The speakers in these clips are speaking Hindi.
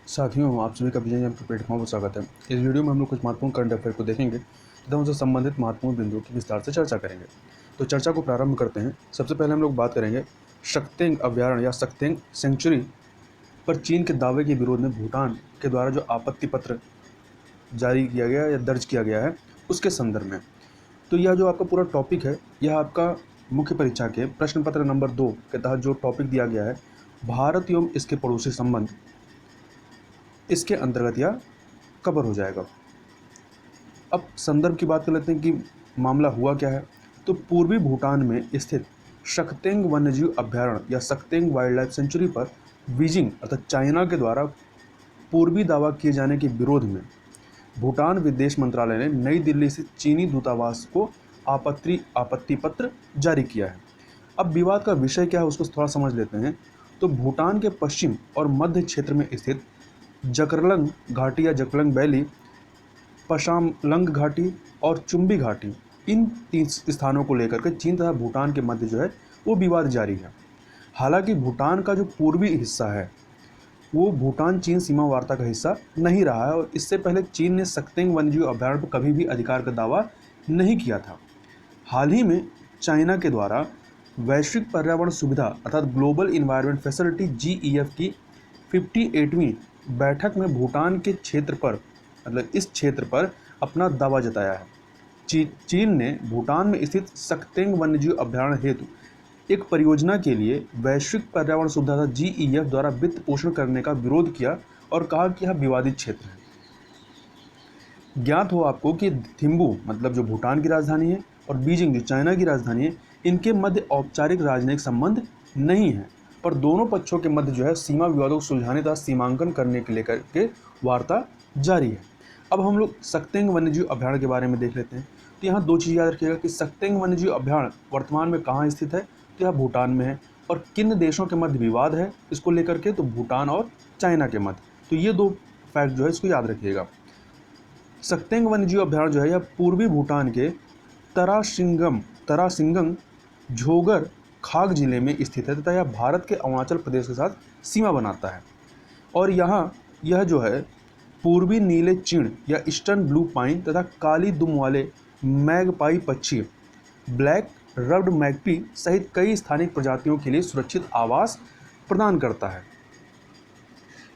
साथियों, आप सभी का विजय जैन प्लेटफॉर्म पर स्वागत है। इस वीडियो में हम लोग कुछ महत्वपूर्ण करंट अफेयर को देखेंगे तथा उनसे संबंधित महत्वपूर्ण बिंदुओं की विस्तार से चर्चा करेंगे। तो चर्चा को प्रारंभ करते हैं। सबसे पहले हम लोग बात करेंगे शक्तेंग अभयारण्य या शक्तेंग सेंचुरी पर चीन के दावे के विरोध में भूटान के द्वारा जो आपत्ति पत्र जारी किया गया या दर्ज किया गया है उसके संदर्भ में। तो यह जो आपका पूरा टॉपिक है, यह आपका मुख्य परीक्षा के प्रश्न पत्र नंबर 2 के तहत जो टॉपिक दिया गया है, भारत एवं इसके पड़ोसी संबंध, इसके अंतर्गत यह कवर हो जाएगा। अब संदर्भ की बात कर लेते हैं कि मामला हुआ क्या है। तो पूर्वी भूटान में स्थित शक्तेंग वन्यजीव अभयारण्य या शक्तेंग वाइल्ड लाइफ सेंचुरी पर बीजिंग अर्थात चाइना के द्वारा पूर्वी दावा किए जाने के विरोध में भूटान विदेश मंत्रालय ने नई दिल्ली से चीनी दूतावास को आपत्ति पत्र जारी किया है। अब विवाद का विषय क्या है उसको थोड़ा समझ लेते हैं। तो भूटान के पश्चिम और मध्य क्षेत्र में स्थित जकरलंग घाटी या जकरलंग वैली, पशामलंग घाटी और चुम्बी घाटी, इन 3 स्थानों को लेकर के चीन तथा भूटान के मध्य जो है वो विवाद जारी है। हालांकि भूटान का जो पूर्वी हिस्सा है वो भूटान चीन सीमा वार्ता का हिस्सा नहीं रहा है और इससे पहले चीन ने शक्तेंग वन्यजीव अभयारण्य पर कभी भी अधिकार का दावा नहीं किया था। हाल ही में चाइना के द्वारा वैश्विक पर्यावरण सुविधा अर्थात ग्लोबल इन्वायरमेंट फैसिलिटी GEF की 58वीं बैठक में भूटान के क्षेत्र पर इस क्षेत्र पर अपना दावा जताया है। चीन ने भूटान में स्थित शक्तेंग वन्यजीव अभयारण्य हेतु एक परियोजना के लिए वैश्विक पर्यावरण सुविधा GEF द्वारा वित्त पोषण करने का विरोध किया और कहा कि यह विवादित क्षेत्र है। ज्ञात हो आपको कि थिम्बू जो भूटान की राजधानी है और बीजिंग जो चाइना की राजधानी है, इनके मध्य औपचारिक राजनयिक संबंध नहीं है, पर दोनों पक्षों के मध्य जो है सीमा विवादों को सुलझाने तथा सीमांकन करने के लेकर के वार्ता जारी है। अब हम लोग शक्तेंग वन्यजीव अभयारण्य के बारे में देख लेते हैं। तो यहाँ 2 चीज़ याद रखिएगा कि शक्तेंग वन्यजीव अभयारण्य वर्तमान में कहाँ स्थित है, तो यह भूटान में है। और किन देशों के मध्य विवाद है इसको लेकर के, तो भूटान और चाइना के मध्य। तो ये 2 फैक्ट जो है इसको याद रखिएगा। शक्तेंग वन्यजीव अभयारण्य जो है यह पूर्वी भूटान के तरासिंगंग झोगर खाग जिले में स्थित है तथा यह भारत के अरुणाचल प्रदेश के साथ सीमा बनाता है। और यहाँ यह जो है पूर्वी नीले चीड़ या ईस्टर्न ब्लू पाइन तथा काली दुम वाले मैगपाई पक्षी, ब्लैक रब्ड मैगपी सहित कई स्थानिक प्रजातियों के लिए सुरक्षित आवास प्रदान करता है।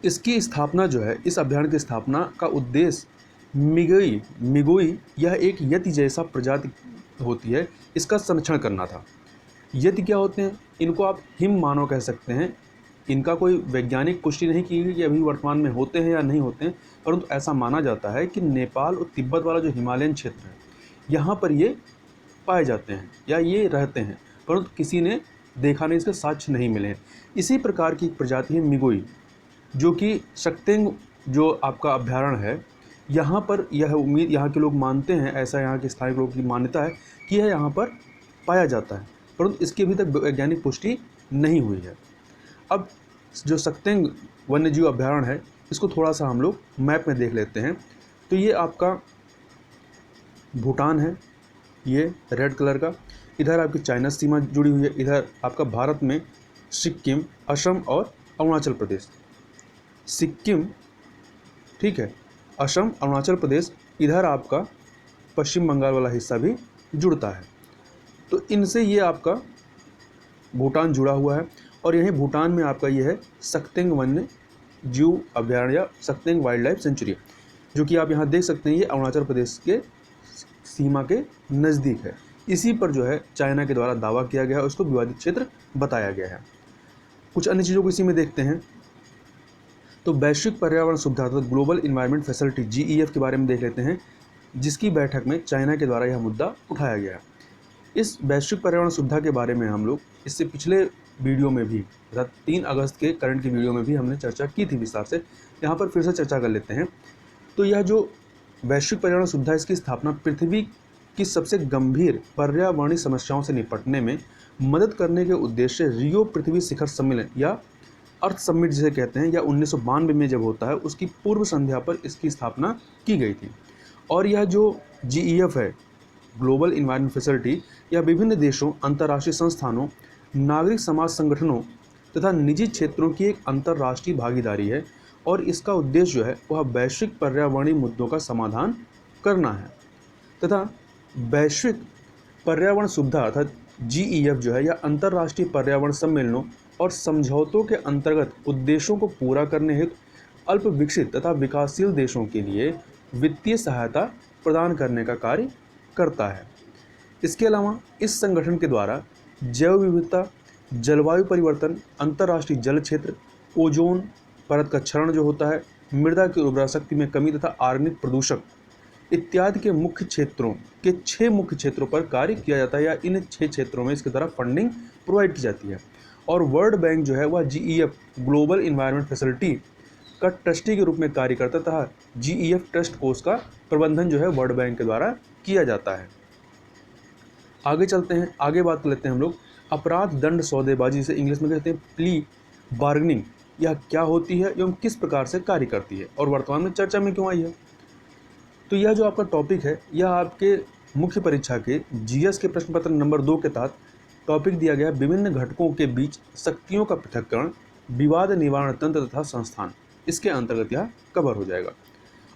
इसकी स्थापना जो है, इस अभयारण्य की स्थापना का उद्देश्य मिगोई यह एक यति जैसा प्रजाति होती है, इसका संरक्षण करना था। यति क्या होते हैं? इनको आप हिम मानव कह सकते हैं। इनका कोई वैज्ञानिक पुष्टि नहीं की गई कि अभी वर्तमान में होते हैं या नहीं होते हैं, परंतु ऐसा माना जाता है कि नेपाल और तिब्बत वाला जो हिमालयन क्षेत्र है यहाँ पर ये पाए जाते हैं या ये रहते हैं, परंतु किसी ने देखा नहीं, इसके साक्ष्य नहीं मिले हैं। इसी प्रकार की एक प्रजाति है मिगोई, जो कि शक्तेंग जो आपका अभयारण्य है यहाँ पर यह उम्मीद यहाँ के लोग मानते हैं, ऐसा यहाँ के स्थानीय लोगों की मान्यता है कि यह यहाँ पर पाया जाता है, परंतु इसकी अभी तक वैज्ञानिक पुष्टि नहीं हुई है। अब जो शक्तेंग वन्यजीव अभयारण्य है इसको थोड़ा सा हम लोग मैप में देख लेते हैं। तो ये आपका भूटान है, ये रेड कलर का, इधर आपकी चाइना सीमा जुड़ी हुई है, इधर आपका भारत में सिक्किम, असम और अरुणाचल प्रदेश। सिक्किम, ठीक है, असम, अरुणाचल प्रदेश, इधर आपका पश्चिम बंगाल वाला हिस्सा भी जुड़ता है। तो इनसे ये आपका भूटान जुड़ा हुआ है और यही भूटान में आपका ये है शक्तेंग वन्य जीव अभयारण्य या शक्तेंग वाइल्ड लाइफ सेंचुरी, जो कि आप यहाँ देख सकते हैं। ये अरुणाचल प्रदेश के सीमा के नज़दीक है। इसी पर जो है चाइना के द्वारा दावा किया गया है, उसको विवादित क्षेत्र बताया गया है। कुछ अन्य चीज़ों को इसी में देखते हैं। तो वैश्विक पर्यावरण सुविधा तो ग्लोबल इन्वायरमेंट फैसिलिटी GEF के बारे में देख लेते हैं, जिसकी बैठक में चाइना के द्वारा यह मुद्दा उठाया गया है। इस वैश्विक पर्यावरण सुविधा के बारे में हम लोग इससे पिछले वीडियो में भी अर्थात 3 अगस्त के करंट की वीडियो में भी हमने चर्चा की थी विस्तार से, यहाँ पर फिर से चर्चा कर लेते हैं। तो यह जो वैश्विक पर्यावरण सुविधा, इसकी स्थापना पृथ्वी की सबसे गंभीर पर्यावरणीय समस्याओं से निपटने में मदद करने के उद्देश्य रियो पृथ्वी शिखर सम्मेलन या अर्थ समिट जिसे कहते हैं, या 1992 में जब होता है उसकी पूर्व संध्या पर इसकी स्थापना की गई थी। और यह जो GEF है, ग्लोबल इन्वायरमेंट फैसिलिटी, यह विभिन्न देशों, अंतर्राष्ट्रीय संस्थानों, नागरिक समाज संगठनों तथा निजी क्षेत्रों की एक अंतर्राष्ट्रीय भागीदारी है और इसका उद्देश्य जो है वह वैश्विक पर्यावरणीय मुद्दों का समाधान करना है तथा वैश्विक पर्यावरण सुविधा अर्थात GEF जो है या अंतर्राष्ट्रीय पर्यावरण सम्मेलनों और समझौतों के अंतर्गत उद्देश्यों को पूरा करने हेतु अल्प विकसित तथा विकासशील देशों के लिए वित्तीय सहायता प्रदान करने का कार्य करता है। इसके अलावा इस संगठन के द्वारा जैव विविधता, जलवायु परिवर्तन, अंतर्राष्ट्रीय जल क्षेत्र, ओजोन परत का क्षरण जो होता है, मृदा की उर्वरा शक्ति में कमी तथा आर्गेनिक प्रदूषक इत्यादि के मुख्य क्षेत्रों के 6 मुख्य क्षेत्रों पर कार्य किया जाता है या इन 6 क्षेत्रों में इसके द्वारा फंडिंग प्रोवाइड की जाती है। और वर्ल्ड बैंक जो है वह GEF ग्लोबल इन्वायरमेंट फैसिलिटी का ट्रस्टी के रूप में कार्य करता है तथा GEF ट्रस्ट कोष का प्रबंधन जो है वर्ल्ड बैंक के द्वारा किया जाता है। आगे चलते हैं, आगे बात कर लेते हैं हम लोग अपराध दंड सौदेबाजी, जिसे इंग्लिश में कहते हैं प्ली बार्गेनिंग, यह क्या होती है एवं किस प्रकार से कार्य करती है और वर्तमान में चर्चा में क्यों आई है। तो यह जो आपका टॉपिक है यह आपके मुख्य परीक्षा के GS के प्रश्न पत्र नंबर 2 के तहत टॉपिक दिया गया है विभिन्न घटकों के बीच शक्तियों का पृथक्करण, विवाद निवारण तंत्र तथा संस्थान, इसके अंतर्गत यह कवर हो जाएगा।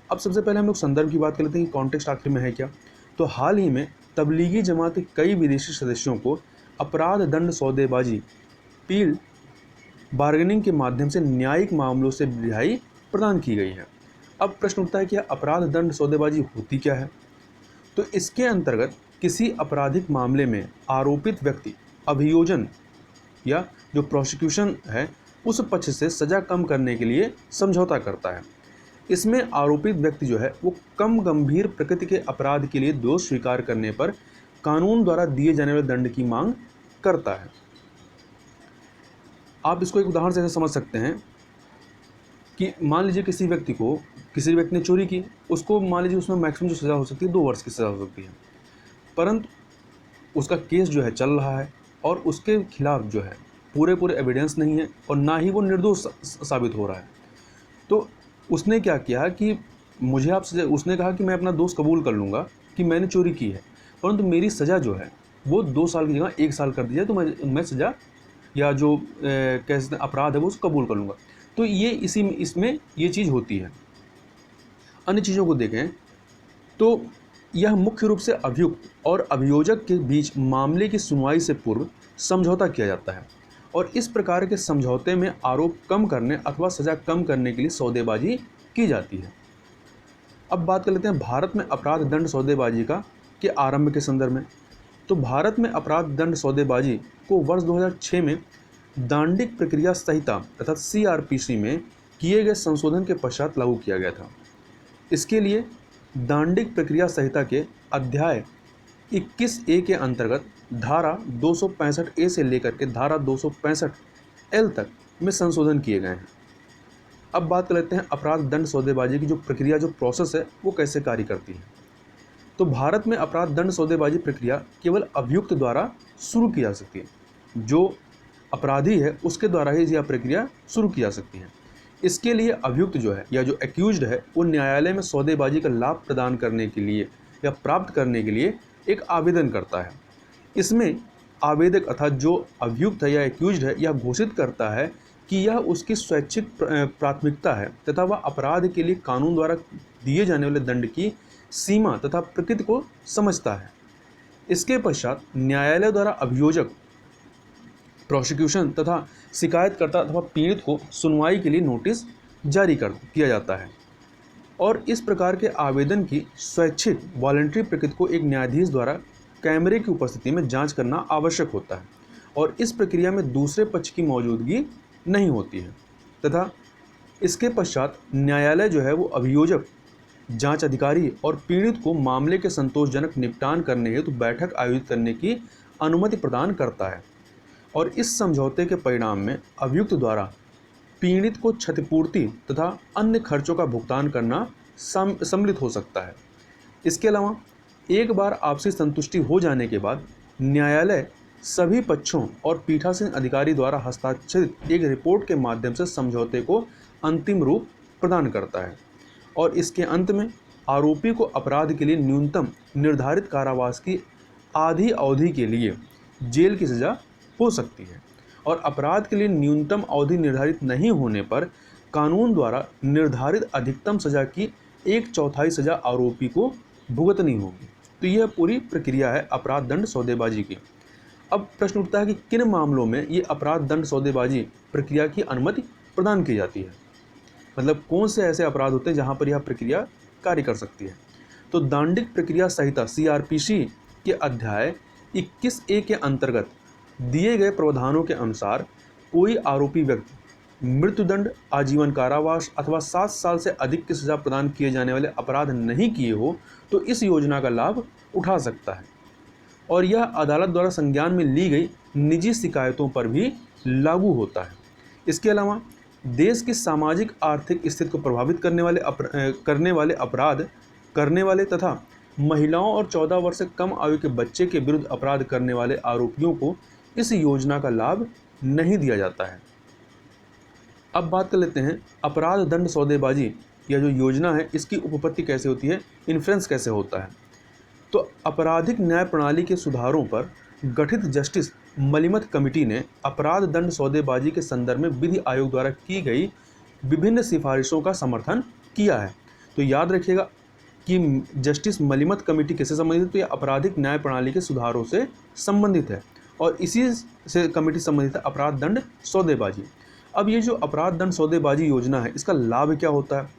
अब सबसे पहले हम लोग संदर्भ की बात कर लेते हैं कि कॉन्टेक्स्ट आखिर में है क्या। तो हाल ही में तबलीगी जमात के कई विदेशी सदस्यों को अपराध दंड सौदेबाजी प्ली बार्गेनिंग के माध्यम से न्यायिक मामलों से रिहाई प्रदान की गई है। अब प्रश्न उठता है कि अपराध दंड सौदेबाजी होती क्या है। तो इसके अंतर्गत किसी आपराधिक मामले में आरोपित व्यक्ति अभियोजन या जो प्रोसिक्यूशन है उस पक्ष से सजा कम करने के लिए समझौता करता है। इसमें आरोपित व्यक्ति जो है वो कम गंभीर प्रकृति के अपराध के लिए दोष स्वीकार करने पर कानून द्वारा दिए जाने वाले दंड की मांग करता है। आप इसको एक उदाहरण से ऐसे समझ सकते हैं कि मान लीजिए किसी व्यक्ति ने चोरी की, उसको मान लीजिए उसमें मैक्सिमम जो सज़ा हो सकती है 2 वर्ष की सज़ा हो सकती है, परंतु उसका केस जो है चल रहा है और उसके खिलाफ जो है पूरे एविडेंस नहीं है और ना ही वो निर्दोष साबित हो रहा है। तो उसने क्या किया कि उसने कहा कि मैं अपना दोष कबूल कर लूँगा कि मैंने चोरी की है, परंतु मेरी सज़ा जो है वो 2 साल की जगह 1 साल कर दी जाए तो मैं सज़ा या जो कैसे अपराध है वो उसको कबूल कर लूँगा। तो ये इसमें ये चीज़ होती है। अन्य चीज़ों को देखें तो यह मुख्य रूप से अभियुक्त और अभियोजक के बीच मामले की सुनवाई से पूर्व समझौता किया जाता है और इस प्रकार के समझौते में आरोप कम करने अथवा सज़ा कम करने के लिए सौदेबाजी की जाती है। अब बात कर लेते हैं भारत में अपराध दंड सौदेबाजी के आरंभ के संदर्भ में। तो भारत में अपराध दंड सौदेबाजी को वर्ष 2006 में दांडिक प्रक्रिया संहिता अर्थात CRPC में किए गए संशोधन के पश्चात लागू किया गया था। इसके लिए दांडिक प्रक्रिया संहिता के अध्याय 21A के अंतर्गत धारा 265A से लेकर के धारा 265L तक में संशोधन किए गए हैं। अब बात कर लेते हैं अपराध दंड सौदेबाजी की जो प्रक्रिया जो प्रोसेस है वो कैसे कार्य करती है। तो भारत में अपराध दंड सौदेबाजी प्रक्रिया केवल अभियुक्त द्वारा शुरू की जा सकती है, जो अपराधी है उसके द्वारा ही यह प्रक्रिया शुरू की जा सकती है। इसके लिए अभियुक्त जो है या जो एक्यूज्ड है वो न्यायालय में सौदेबाजी का लाभ प्रदान करने के लिए या प्राप्त करने के लिए एक आवेदन करता है। इसमें आवेदक अर्थात जो अभियुक्त है या एक्यूज्ड है यह घोषित करता है कि यह उसकी स्वैच्छिक प्राथमिकता है तथा वह अपराध के लिए कानून द्वारा दिए जाने वाले दंड की सीमा तथा प्रकृति को समझता है। इसके पश्चात न्यायालय द्वारा अभियोजक, प्रोसिक्यूशन तथा शिकायतकर्ता अथवा पीड़ित को सुनवाई के लिए नोटिस जारी किया जाता है और इस प्रकार के आवेदन की स्वैच्छिक वॉलंटरी प्रकृति को एक न्यायाधीश द्वारा कैमरे की उपस्थिति में जांच करना आवश्यक होता है और इस प्रक्रिया में दूसरे पक्ष की मौजूदगी नहीं होती है तथा इसके पश्चात न्यायालय जो है वो अभियोजक, जांच अधिकारी और पीड़ित को मामले के संतोषजनक निपटान करने हेतु बैठक आयोजित करने की अनुमति प्रदान करता है और इस समझौते के परिणाम में अभियुक्त द्वारा पीड़ित को क्षतिपूर्ति तथा अन्य खर्चों का भुगतान करना सम्मिलित हो सकता है। इसके अलावा एक बार आपसी संतुष्टि हो जाने के बाद न्यायालय सभी पक्षों और पीठासीन अधिकारी द्वारा हस्ताक्षरित एक रिपोर्ट के माध्यम से समझौते को अंतिम रूप प्रदान करता है और इसके अंत में आरोपी को अपराध के लिए न्यूनतम निर्धारित कारावास की आधी अवधि के लिए जेल की सज़ा हो सकती है और अपराध के लिए न्यूनतम अवधि निर्धारित नहीं होने पर कानून द्वारा निर्धारित अधिकतम सजा की 1/4 सजा आरोपी को भुगतनी होगी। तो यह पूरी प्रक्रिया है अपराध दंड सौदेबाजी की। अब प्रश्न उठता है कि किन मामलों में ये अपराध दंड सौदेबाजी प्रक्रिया की अनुमति प्रदान की जाती है, मतलब कौन से ऐसे अपराध होते हैं जहां पर यह प्रक्रिया कार्य कर सकती है। तो दंडिक प्रक्रिया संहिता CRPC के अध्याय 21A के अंतर्गत दिए गए प्रावधानों के अनुसार कोई आरोपी व्यक्ति मृत्युदंड, आजीवन कारावास अथवा 7 साल से अधिक की सजा प्रदान किए जाने वाले अपराध नहीं किए हो तो इस योजना का लाभ उठा सकता है, और यह अदालत द्वारा संज्ञान में ली गई निजी शिकायतों पर भी लागू होता है। इसके अलावा देश की सामाजिक आर्थिक स्थिति को प्रभावित करने वाले अपराध करने वाले तथा महिलाओं और 14 वर्ष से कम आयु के बच्चे के विरुद्ध अपराध करने वाले आरोपियों को इस योजना का लाभ नहीं दिया जाता है। अब बात कर लेते हैं अपराध दंड सौदेबाजी या जो योजना है इसकी उपपत्ति कैसे होती है, इन्फ्लुएंस कैसे होता है। तो आपराधिक न्याय प्रणाली के सुधारों पर गठित जस्टिस मलिमथ कमेटी ने अपराध दंड सौदेबाजी के संदर्भ में विधि आयोग द्वारा की गई विभिन्न सिफारिशों का समर्थन किया है। तो याद रखिएगा कि जस्टिस मलिमथ कमेटी किससे संबंधित है, तो यह आपराधिक न्याय प्रणाली के सुधारों से संबंधित है और इसी से कमेटी संबंधित है अपराध दंड सौदेबाजी। अब ये जो अपराध दंड सौदेबाजी योजना है इसका लाभ क्या होता है,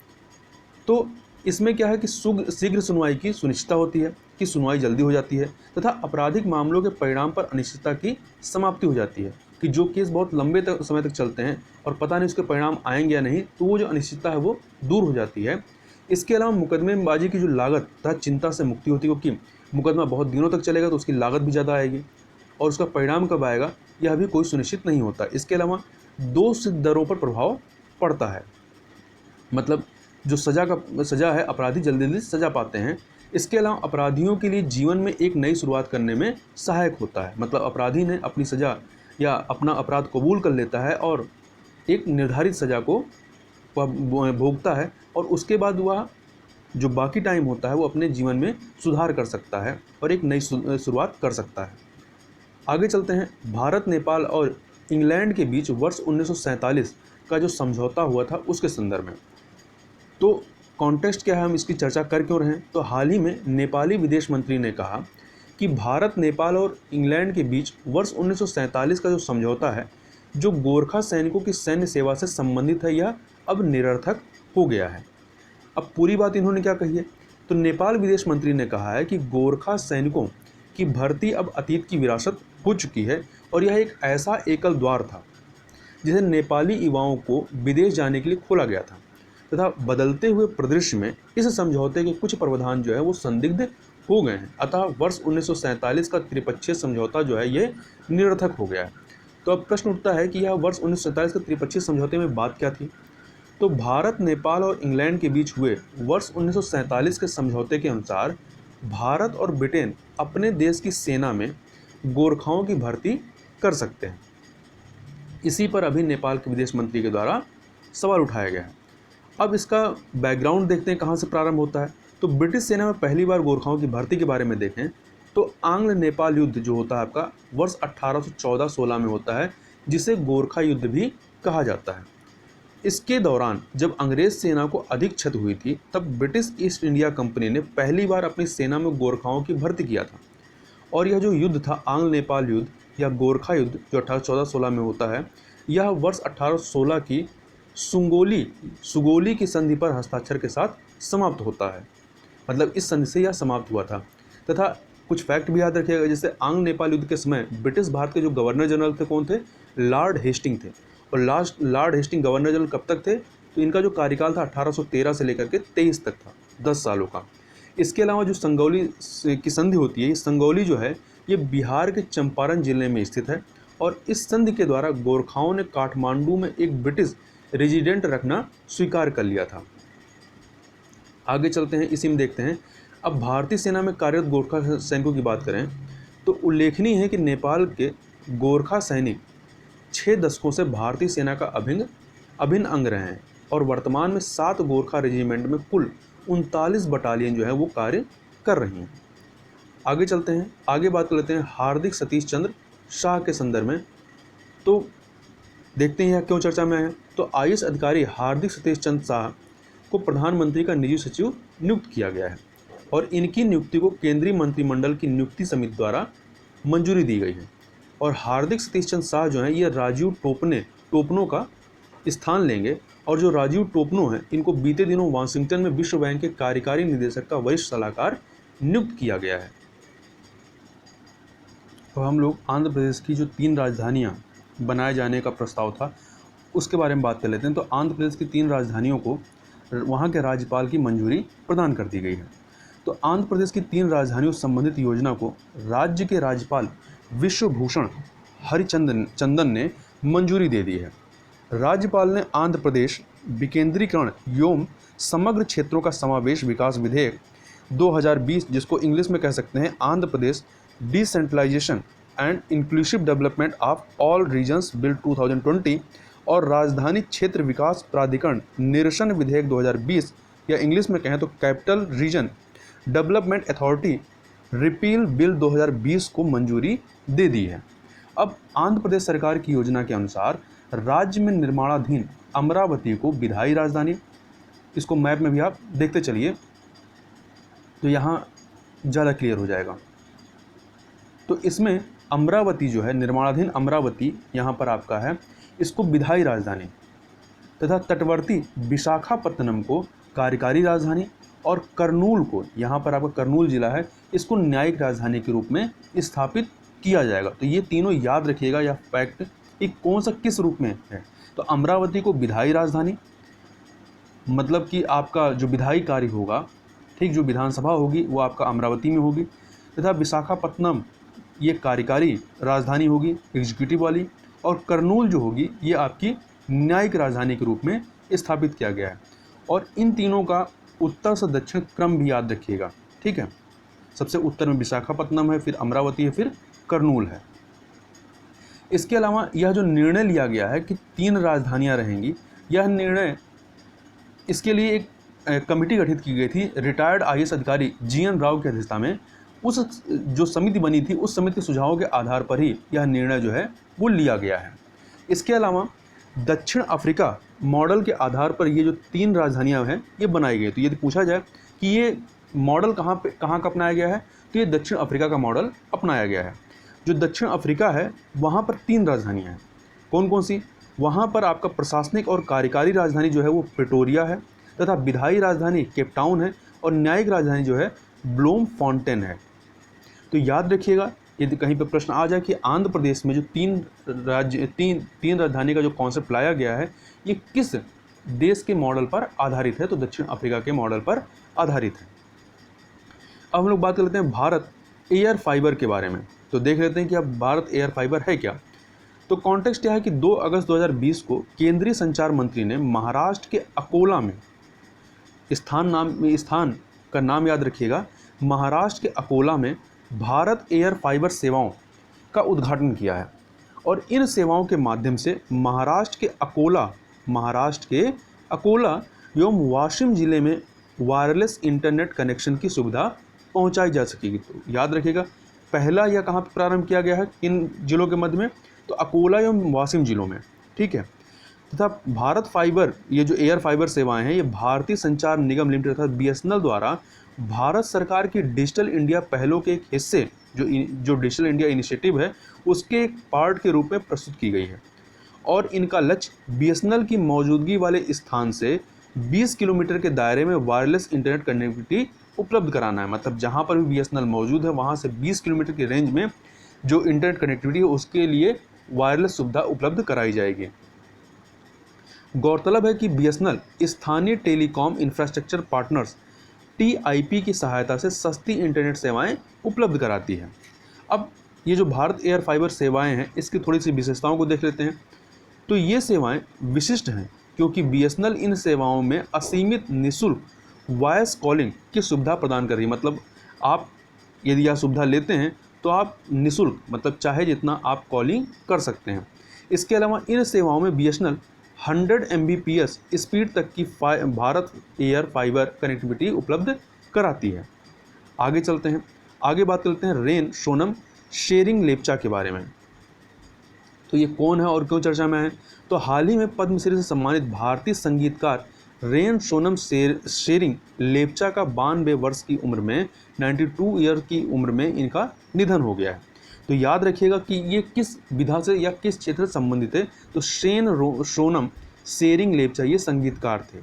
तो इसमें क्या है कि शीघ्र सुनवाई की सुनिश्चितता होती है कि सुनवाई जल्दी हो जाती है तथा आपराधिक मामलों के परिणाम पर अनिश्चितता की समाप्ति हो जाती है कि जो केस बहुत लंबे समय तक चलते हैं और पता नहीं उसके परिणाम आएंगे या नहीं, तो वो जो अनिश्चितता है वो दूर हो जाती है। इसके अलावा मुकदमेबाजी की जो लागत तथा चिंता से मुक्ति होती है, क्योंकि मुकदमा बहुत दिनों तक चलेगा तो उसकी लागत भी ज़्यादा आएगी और उसका परिणाम कब आएगा यह भी कोई सुनिश्चित नहीं होता। इसके अलावा दोष दरों पर प्रभाव पड़ता है, मतलब जो सजा है अपराधी जल्दी जल्दी सजा पाते हैं। इसके अलावा अपराधियों के लिए जीवन में एक नई शुरुआत करने में सहायक होता है, मतलब अपराधी ने अपनी सजा या अपना अपराध कबूल कर लेता है और एक निर्धारित सजा को भोगता है और उसके बाद वह जो बाकी टाइम होता है वो अपने जीवन में सुधार कर सकता है और एक नई शुरुआत कर सकता है। आगे चलते हैं। भारत, नेपाल और इंग्लैंड के बीच वर्ष 1947 का जो समझौता हुआ था उसके संदर्भ में, तो कॉन्टेक्स्ट क्या है, हम इसकी चर्चा कर क्यों रहे हैं। तो हाल ही में नेपाली विदेश मंत्री ने कहा कि भारत, नेपाल और इंग्लैंड के बीच वर्ष 1947 का जो समझौता है जो गोरखा सैनिकों की सैन्य सेवा से संबंधित है यह अब निरर्थक हो गया है। अब पूरी बात इन्होंने क्या कही है, तो नेपाल विदेश मंत्री ने कहा है कि गोरखा सैनिकों की भर्ती अब अतीत की विरासत हो चुकी है और यह एक ऐसा एकल द्वार था जिसे नेपाली युवाओं को विदेश जाने के लिए खोला गया था तथा बदलते हुए परिदृश्य में इस समझौते के कुछ प्रावधान जो है वो संदिग्ध हो गए हैं। अतः वर्ष 1947 का त्रिपक्षीय समझौता जो है ये निरर्थक हो गया है। तो अब प्रश्न उठता है कि यह वर्ष 1947 के त्रिपक्षीय समझौते में बात क्या थी। तो भारत, नेपाल और इंग्लैंड के बीच हुए वर्ष 1947 के समझौते के अनुसार भारत और ब्रिटेन अपने देश की सेना में गोरखाओं की भर्ती कर सकते हैं। इसी पर अभी नेपाल के विदेश मंत्री के द्वारा सवाल उठाया गया है। अब इसका बैकग्राउंड देखते हैं कहाँ से प्रारंभ होता है। तो ब्रिटिश सेना में पहली बार गोरखाओं की भर्ती के बारे में देखें तो आंग्ल नेपाल युद्ध जो होता है आपका वर्ष 1814-16 में होता है, जिसे गोरखा युद्ध भी कहा जाता है। इसके दौरान जब अंग्रेज सेना को अधिक क्षति हुई थी तब ब्रिटिश ईस्ट इंडिया कंपनी ने पहली बार अपनी सेना में गोरखाओं की भर्ती किया था और यह जो युद्ध था आंग्ल नेपाल युद्ध या गोरखा युद्ध जो 1814-16 में होता है, यह वर्ष 1816 की सुगोली की संधि पर हस्ताक्षर के साथ समाप्त होता है, मतलब इस संधि से यह समाप्त हुआ था। तथा कुछ फैक्ट भी याद रखिएगा, जैसे आंग्ल नेपाल युद्ध के समय ब्रिटिश भारत के जो गवर्नर जनरल थे कौन थे, लॉर्ड हेस्टिंग थे। और लॉर्ड हेस्टिंग गवर्नर जनरल कब तक थे, तो इनका जो कार्यकाल था 1813 से लेकर के 23 तक था, 10 सालों का। इसके अलावा जो संगौली की संधि होती है, ये संगौली जो है ये बिहार के चंपारण जिले में स्थित है और इस संधि के द्वारा गोरखाओं ने काठमांडू में एक ब्रिटिश रेजिडेंट रखना स्वीकार कर लिया था। आगे चलते हैं, इसी में देखते हैं। अब भारतीय सेना में कार्यरत गोरखा सैनिकों की बात करें तो उल्लेखनीय है कि नेपाल के गोरखा सैनिक 6 दशकों से भारतीय सेना का अभिन्न अंग रहे हैं और वर्तमान में 7 गोरखा रेजिमेंट में कुल 39 बटालियन जो है वो कार्य कर रही हैं। आगे चलते हैं, आगे बात कर लेते हैं हार्दिक सतीश चंद्र शाह के संदर्भ में। तो देखते हैं यह क्यों चर्चा में है। तो आईएएस अधिकारी हार्दिक सतीश चंद्र शाह को प्रधानमंत्री का निजी सचिव नियुक्त किया गया है और इनकी नियुक्ति को केंद्रीय मंत्रिमंडल की नियुक्ति समिति द्वारा मंजूरी दी गई है। और हार्दिक सतीश चंद्र शाह जो हैं ये राजीव टोपनो का स्थान लेंगे और जो राजीव टोपनो हैं इनको बीते दिनों वाशिंगटन में विश्व बैंक के कार्यकारी निदेशक का वरिष्ठ सलाहकार नियुक्त किया गया है। तो हम लोग आंध्र प्रदेश की जो 3 राजधानियां बनाए जाने का प्रस्ताव था उसके बारे में बात कर लेते हैं। तो आंध्र प्रदेश की 3 राजधानियों को वहाँ के राज्यपाल की मंजूरी प्रदान कर दी गई है। तो आंध्र प्रदेश की 3 राजधानियों से संबंधित योजना को राज्य के राज्यपाल विश्वभूषण हरिचंदन ने मंजूरी दे दी है। राज्यपाल ने आंध्र प्रदेश विकेंद्रीकरण एवं समग्र क्षेत्रों का समावेश विकास विधेयक 2020, जिसको इंग्लिश में कह सकते हैं Andhra Pradesh decentralisation and inclusive development of all regions bill 2020 और राजधानी क्षेत्र विकास प्राधिकरण निरसन विधेयक 2020 या इंग्लिश में कहें तो capital region development authority repeal bill 2020 को मंजूरी दे दी है। अब आंध्र प्रदेश सरकार की योजना के अनुसार राज्य में निर्माणाधीन अमरावती को विधायी राजधानी, इसको मैप में भी आप देखते चलिए तो यहाँ ज़्यादा क्लियर हो जाएगा। तो इसमें अमरावती जो है निर्माणाधीन अमरावती यहाँ पर आपका है, इसको विधायी राजधानी तथा तटवर्ती विशाखापत्तनम को कार्यकारी राजधानी और करनूल को, यहाँ पर आपका करनूल जिला है, इसको न्यायिक राजधानी के रूप में स्थापित किया जाएगा। तो ये तीनों याद रखिएगा या फैक्ट एक कौन सा किस रूप में है। तो अमरावती को विधायी राजधानी मतलब कि आपका जो विधायी कार्य होगा, ठीक, जो विधानसभा होगी वो आपका अमरावती में होगी, तथा विशाखापत्तनम ये कार्यकारी राजधानी होगी एग्जीक्यूटिव वाली, और करनूल जो होगी ये आपकी न्यायिक राजधानी के रूप में स्थापित किया गया है। और इन तीनों का उत्तर से दक्षिण क्रम भी याद रखिएगा, ठीक है। सबसे उत्तर में विशाखापत्तनम है, फिर अमरावती है, फिर करनूल है। इसके अलावा यह जो निर्णय लिया गया है कि 3 राजधानियां रहेंगी, यह निर्णय इसके लिए एक कमेटी गठित की गई थी रिटायर्ड आईएएस अधिकारी जीएन राव की अध्यक्षता में। उस जो समिति बनी थी उस समिति के सुझावों के आधार पर ही यह निर्णय जो है वो लिया गया है। इसके अलावा दक्षिण अफ्रीका मॉडल के आधार पर ये जो 3 राजधानियां हैं ये बनाई गई। तो यदि पूछा जाए कि ये मॉडल कहाँ का अपनाया गया है, तो ये दक्षिण अफ्रीका का मॉडल अपनाया गया है। जो दक्षिण अफ्रीका है वहाँ पर 3 राजधानियाँ हैं। कौन कौन सी? वहाँ पर आपका प्रशासनिक और कार्यकारी राजधानी जो है वो प्रिटोरिया है, तथा विधायी राजधानी केप टाउन है, और न्यायिक राजधानी जो है ब्लूमफॉन्टेन है। तो याद रखिएगा यदि कहीं पर प्रश्न आ जाए कि आंध्र प्रदेश में जो 3 राजधानी का जो कॉन्सेप्ट लाया गया है ये किस देश के मॉडल पर आधारित है, तो दक्षिण अफ्रीका के मॉडल पर आधारित है। अब हम लोग बात कर लेते हैं भारत एयर फाइबर के बारे में। तो देख लेते हैं कि अब भारत एयर फाइबर है क्या। तो कॉन्टेक्स्ट यह है कि 2 अगस्त 2020 को केंद्रीय संचार मंत्री ने महाराष्ट्र के अकोला में, स्थान का नाम याद रखिएगा, महाराष्ट्र के अकोला में भारत एयर फाइबर सेवाओं का उद्घाटन किया है। और इन सेवाओं के माध्यम से महाराष्ट्र के अकोला एवं वाशिम जिले में वायरलेस इंटरनेट कनेक्शन की सुविधा पहुंचाई जा सकेगी। तो याद रखिएगा पहला यह कहाँ पर प्रारंभ किया गया है, इन जिलों के मध्य में, तो अकोला एवं वाशिम जिलों में, ठीक है। तथा भारत फाइबर, ये जो एयर फाइबर सेवाएं हैं ये भारतीय संचार निगम लिमिटेड अर्थात बीएसएनएल द्वारा भारत सरकार की डिजिटल इंडिया पहलों के एक हिस्से, जो डिजिटल इंडिया इनिशिएटिव है उसके एक पार्ट के रूप में प्रस्तुत की गई है। और इनका लक्ष्य बीएसएनएल की मौजूदगी वाले स्थान से 20 किलोमीटर के दायरे में वायरलेस इंटरनेट कनेक्टिविटी उपलब्ध कराना है। मतलब जहाँ पर भी बीएसएनएल मौजूद है वहाँ से 20 किलोमीटर की रेंज में जो इंटरनेट कनेक्टिविटी है उसके लिए वायरलेस सुविधा उपलब्ध कराई जाएगी। गौरतलब है कि बीएसएनएल स्थानीय टेलीकॉम इंफ्रास्ट्रक्चर पार्टनर्स टीआईपी की सहायता से सस्ती इंटरनेट सेवाएं उपलब्ध कराती है। अब ये जो भारत एयर फाइबर सेवाएं हैं इसकी थोड़ी सी विशेषताओं को देख लेते हैं। तो ये सेवाएं विशिष्ट हैं क्योंकि बीएसएनएल इन सेवाओं में असीमित निःशुल्क वॉइस कॉलिंग की सुविधा प्रदान कर रही है। मतलब आप यदि यह सुविधा लेते हैं तो आप निःशुल्क, मतलब चाहे जितना आप कॉलिंग कर सकते हैं। इसके अलावा इन सेवाओं में बीएसएनएल 100 Mbps स्पीड तक की भारत एयर फाइबर कनेक्टिविटी उपलब्ध कराती है। आगे चलते हैं, आगे बात करते हैं रेन सोनम शेयरिंग लेप्चा के बारे में। तो ये कौन है और क्यों चर्चा में है? तो हाल ही में पद्मश्री से सम्मानित भारतीय संगीतकार रेन सोनम शेरिंग लेप्चा का 92 वर्ष की उम्र में 92 ईयर की उम्र में इनका निधन हो गया है। तो याद रखिएगा कि ये किस विधा से या किस क्षेत्र से संबंधित है। तो सोनम शेरिंग लेप्चा ये संगीतकार थे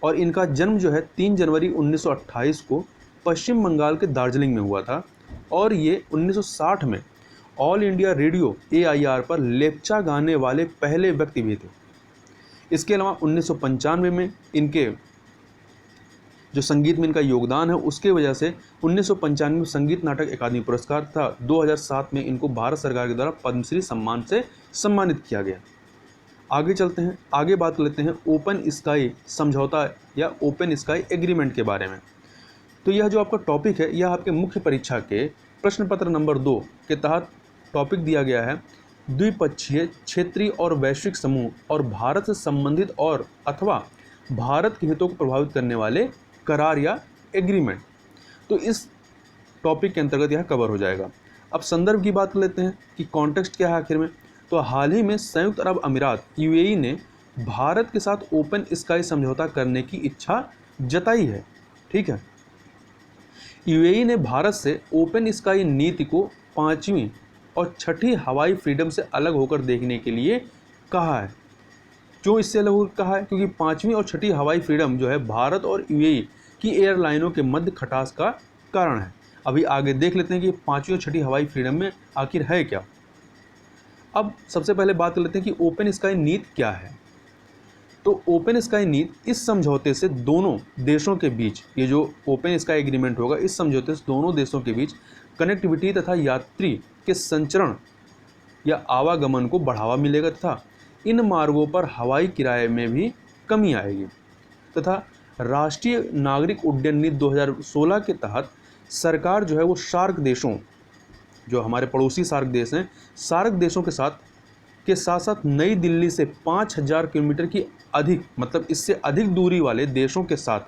और इनका जन्म जो है 3 जनवरी 1928 को पश्चिम बंगाल के दार्जिलिंग में हुआ था और ये 1960 में ऑल इंडिया रेडियो AIR पर लेप्चा गाने वाले पहले व्यक्ति भी थे। इसके अलावा 1995 में इनके जो संगीत में इनका योगदान है उसके वजह से 1995 में संगीत नाटक अकादमी पुरस्कार था। 2007 में इनको भारत सरकार के द्वारा पद्मश्री सम्मान से सम्मानित किया गया। आगे चलते हैं, आगे बात कर लेते हैं ओपन स्काई समझौता या ओपन स्काई एग्रीमेंट के बारे में। तो यह जो आपका टॉपिक है यह आपके मुख्य परीक्षा के प्रश्न पत्र नंबर 2 के तहत टॉपिक दिया गया है। द्विपक्षीय, क्षेत्रीय और वैश्विक समूह और भारत से संबंधित और अथवा भारत के हितों को प्रभावित करने वाले करार या एग्रीमेंट। तो इस टॉपिक के अंतर्गत यह कवर हो जाएगा। अब संदर्भ की बात कर लेते हैं कि कॉन्टेक्स्ट क्या है आखिर में। तो हाल ही में संयुक्त अरब अमीरात UAE ने भारत के साथ ओपन स्काई समझौता करने की इच्छा जताई है। ठीक है, UAE ने भारत से ओपन स्काई नीति को 5वीं और 6ठी हवाई फ्रीडम से अलग होकर देखने के लिए कहा है। क्यों इससे अलग होकर कहा है? क्योंकि 5वीं और 6ठी हवाई फ्रीडम जो है भारत और UAE की एयरलाइनों के मध्य खटास का कारण है। अभी आगे देख लेते हैं कि 5वीं और 6ठी हवाई फ्रीडम में आखिर है क्या। अब सबसे पहले बात कर लेते हैं कि ओपन स्काई नीति क्या है। तो ओपन स्काई नीति इस समझौते से दोनों देशों के बीच, ये जो ओपन स्काई एग्रीमेंट होगा इस समझौते से दोनों देशों के बीच कनेक्टिविटी तथा यात्री के संचरण या आवागमन को बढ़ावा मिलेगा तथा इन मार्गों पर हवाई किराए में भी कमी आएगी तथा राष्ट्रीय नागरिक उड्डयन नीति 2016 के तहत सरकार जो है वो सार्क देशों, जो हमारे पड़ोसी सार्क देश हैं, सार्क देशों के साथ नई दिल्ली से 5000 किलोमीटर की अधिक, मतलब इससे अधिक दूरी वाले देशों के साथ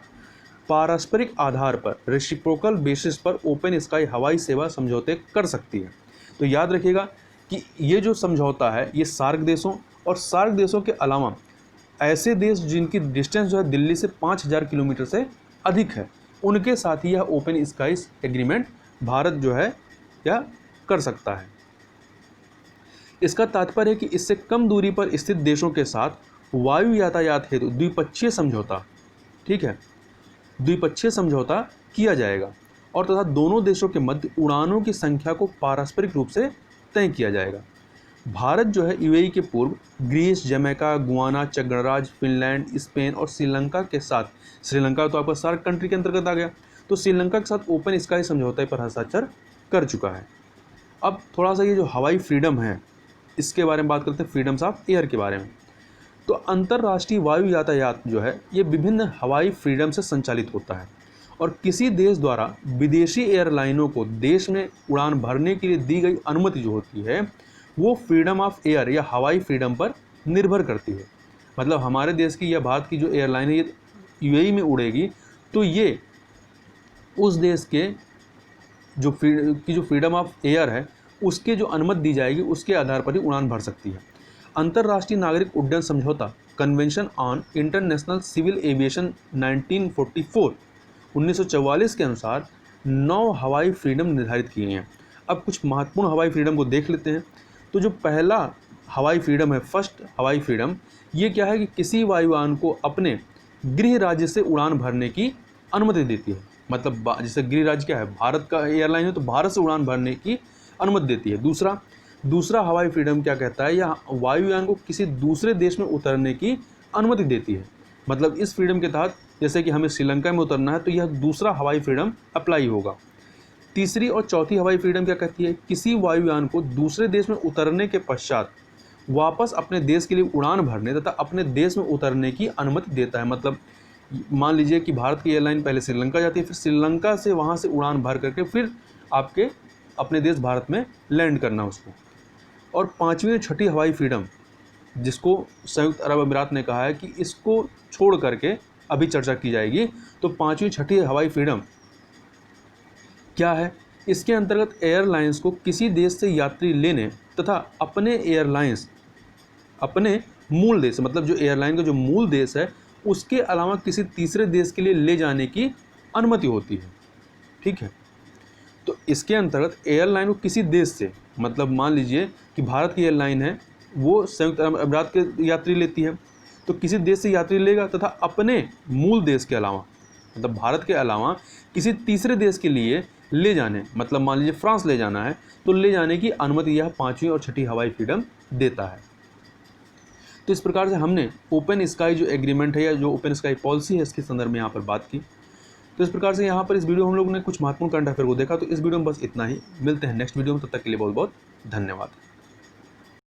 पारस्परिक आधार पर रेसिप्रोकल बेसिस पर ओपन स्काई हवाई सेवा समझौते कर सकती है। तो याद रखिएगा कि ये जो समझौता है ये सार्क देशों और सार्क देशों के अलावा ऐसे देश जिनकी डिस्टेंस जो है दिल्ली से 5000 किलोमीटर से अधिक है उनके साथ ही यह ओपन स्काई एग्रीमेंट भारत जो है यह कर सकता है। इसका तात्पर्य है कि इससे कम दूरी पर स्थित देशों के साथ वायु यातायात हेतु द्विपक्षीय समझौता, ठीक है, द्विपक्षीय समझौता किया जाएगा और तथा दोनों देशों के मध्य उड़ानों की संख्या को पारस्परिक रूप से तय किया जाएगा। भारत जो है UAE के पूर्व ग्रीस, जमैका, गुआना, चक गणराज्य, फिनलैंड, स्पेन और श्रीलंका के साथ, श्रीलंका तो आपका सार्क कंट्री के अंतर्गत आ गया, तो श्रीलंका के साथ ओपन स्काई समझौते पर हस्ताक्षर कर चुका है। अब थोड़ा सा ये जो हवाई फ्रीडम है इसके बारे में बात करते हैं, फ्रीडम्स ऑफ एयर के बारे में। तो अंतर्राष्ट्रीय वायु यातायात जो है ये विभिन्न हवाई फ्रीडम से संचालित होता है और किसी देश द्वारा विदेशी एयरलाइनों को देश में उड़ान भरने के लिए दी गई अनुमति जो होती है वो फ्रीडम ऑफ एयर या हवाई फ्रीडम पर निर्भर करती है। मतलब हमारे देश की या भारत की जो एयरलाइन है ये UAE में उड़ेगी तो ये उस देश के जो फ्रीडम ऑफ एयर है उसके जो अनुमति दी जाएगी उसके आधार पर ही उड़ान भर सकती है। अंतर्राष्ट्रीय नागरिक उड्डयन समझौता convention on international civil aviation 1944 के अनुसार 9 हवाई फ्रीडम निर्धारित किए हैं। अब कुछ महत्वपूर्ण हवाई फ्रीडम को देख लेते हैं। तो जो पहला हवाई फ्रीडम है, फर्स्ट हवाई फ्रीडम, ये क्या है कि किसी वायुयान को अपने गृह राज्य से उड़ान भरने की अनुमति देती है। मतलब जैसे गृह राज्य क्या है, भारत का एयरलाइन है तो भारत से उड़ान भरने की अनुमति देती है। दूसरा हवाई फ्रीडम क्या कहता है, या वायुयान को किसी दूसरे देश में उतरने की अनुमति देती है। मतलब इस फ्रीडम के तहत जैसे कि हमें श्रीलंका में उतरना है तो यह दूसरा हवाई फ्रीडम अप्लाई होगा। तीसरी और चौथी हवाई फ्रीडम क्या कहती है, किसी वायुयान को दूसरे देश में उतरने के पश्चात वापस अपने देश के लिए उड़ान भरने तथा अपने देश में उतरने की अनुमति देता है। मतलब मान लीजिए कि भारत की एयरलाइन पहले श्रीलंका जाती है, फिर श्रीलंका से वहाँ से उड़ान भर करके फिर आपके अपने देश भारत में लैंड करना उसको। और पाँचवीं और छठी हवाई फ्रीडम जिसको संयुक्त अरब अमीरात ने कहा है कि इसको छोड़ करके अभी चर्चा की जाएगी। तो पाँचवीं छठी हवाई फ्रीडम क्या है, इसके अंतर्गत एयरलाइंस को किसी देश से यात्री लेने तथा अपने एयरलाइंस अपने मूल देश, मतलब जो एयरलाइन का जो मूल देश है उसके अलावा किसी तीसरे देश के लिए ले जाने की अनुमति होती है। ठीक है, तो इसके अंतर्गत एयरलाइन को किसी देश से, मतलब मान लीजिए कि भारत की एयरलाइन है, वो संयुक्त अरब अमीरात के यात्री लेती है, तो किसी देश से यात्री लेगा तथा अपने मूल देश के अलावा, मतलब भारत के अलावा किसी तीसरे देश के लिए ले जाने, मतलब मान लीजिए फ्रांस ले जाना है, तो ले जाने की अनुमति यह 5वीं और 6ठी हवाई फ्रीडम देता है। तो इस प्रकार से हमने ओपन स्काई जो एग्रीमेंट है या जो ओपन स्काई पॉलिसी है इसके संदर्भ में यहाँ पर बात की। तो इस प्रकार से यहाँ पर इस वीडियो में हम लोगों ने कुछ महत्वपूर्ण करंट अफेयर को देखा। तो इस वीडियो में बस इतना ही, मिलते हैं नेक्स्ट वीडियो में, तब तक के लिए बहुत बहुत धन्यवाद।